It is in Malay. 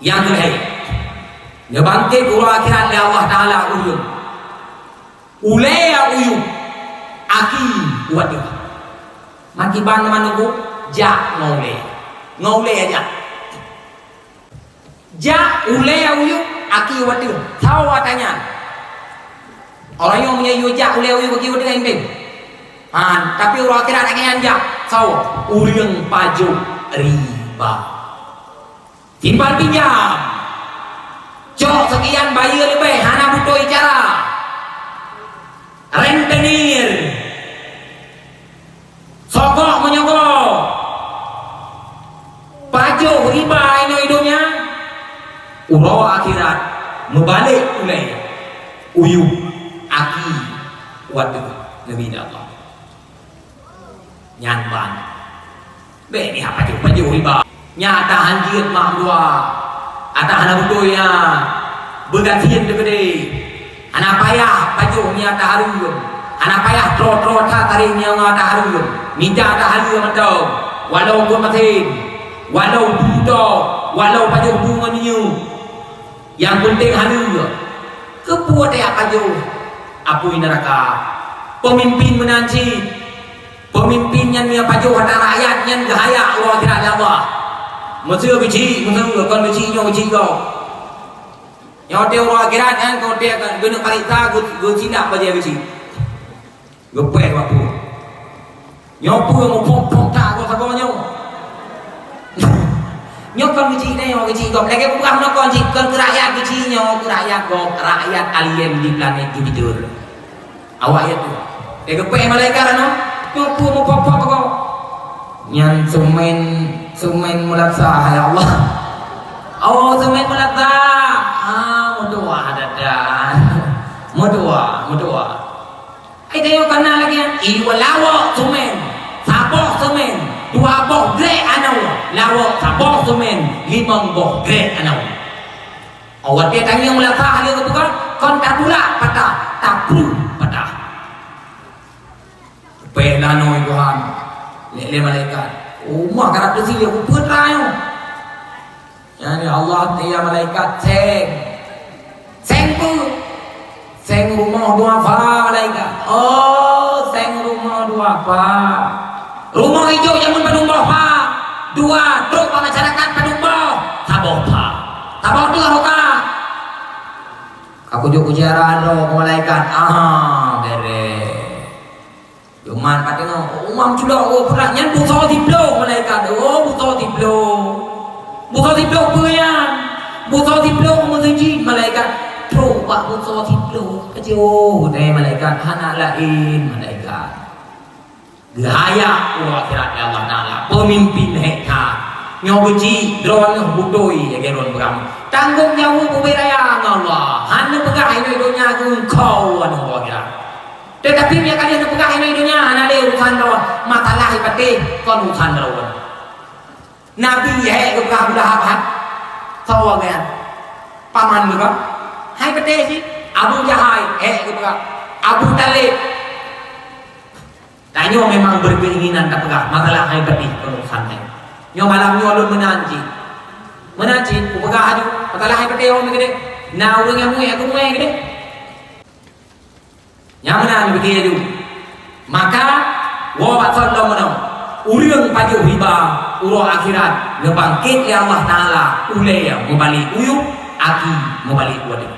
Yang terakhir, dia bangkit urang akhirat oleh Allah Ta'ala uyun. Ulai uyun. Aki buat dia. Maki ban mana ku? Jak ngoleh. Ngoleh aja. Jak ulai uyun. Aki buat dia. Tahu tanya. Orang yang punya jak ulai uyun bagi buat dia impin. Tapi urang akhirat nak yang jak. Tahu. Urang pajak riba. Timbal pinjam. Cok sekian bayar lebih. Hana butuh cara. Rentenir. Sokok menyokok. Pajak riba ini hidupnya. Urau akhirat. Membalik ulai. Uyu. Aki. Waduh. Lebih Allah. Nyanban. Bek ni apa tu pajak riba. Nyata hanjir mak dua. Atah hana betul ya. Bergantian daripada. Anak payah baju ni atah harum. Anak payah tro-tro tak tarik ni atah harum. Minta atah harum mentau. Walau pun matin. Walau budak. Walau baju bunga ni. Yang penting harum. Kepuat ya baju. Apui neraka. Pemimpin menanci. Pemimpin yang dia baju hata rakyat yang gaya Allah kira Allah. Mesir biji, mesir kon biji nyong biji kau. Yang dia orang akhirat kan kau dia kan guna parita gue cinta pada biji. Gepeh apa? Yang pun mau pom tak kau sabar nyong. Nyong kon biji ni yang biji kau. Lagi bukan nak kon biji kon rakyat biji nyong rakyat kau rakyat alien di planet Jupiter. Awak ayat tu. Dia gepeh malaikat ano? Nyong pun mau pom kau. Yang semen mulasa ya Allah. Oh semen mulasa. Mudua dadan. Mudua. Ai tayo kana lagi yan. Iwalawo semen. Sabok semen. 2 boh grek anaw. Lawo sabok semen. 5 boh grek anaw. Awat dia tanya mulasa hal itu bukan. Kon tabula patah. Tapru patah. Pelano Tuhan. Lele malaikat. Umah kerap bersih aku putrayo. Yani Allah dia malaikat seng pun. Seng rumah 2 fa malaikat. Oh, seng rumah 2 fa. Rumah hijau jamun padumbah fa. 2 truk masyarakat padumbah. Taboh fa. Taboh tu hoka. Aku juga ujaran lo malaikat. Bere. Cuman katanya, umam juga, pernah nyan buto diplo malaikat, buto diplo puyan, buto diplo masjid malaikat, pro pak buto diplo, kecil, deh malaikat, anak lain malaikat, gaya akhirat Allah Taala, pemimpin hekta, nyobuji drone budoi, geron beram, tanggung jawab pemberdayaan Allah, hanya pegang ini dunia kau anu akhirat. Tetapi dia kalian pegang ini dunia, anak dia urusan lawan, masalah ibadah, kon urusan lawan. Nabi ya, kepegang dah apa? Tahu kan? Paman juga. Hai ibadah sih, Abu Jahal, kepegang. Abu Talib. Tanya memang berkeinginan tak pegang, masalah ibadah kon urusan lain. Nyo malam nyo lu menanti, pegang aju, masalah ibadah orang gede. Nah orang yang muai, aku muai gede. Yang mana begitu? Maka wabak sallam menang. Urang pajak riba, urang akhirat ngebangkit ya Allah Taala. Ulai yang membalik uyuk, aki membalik wadah.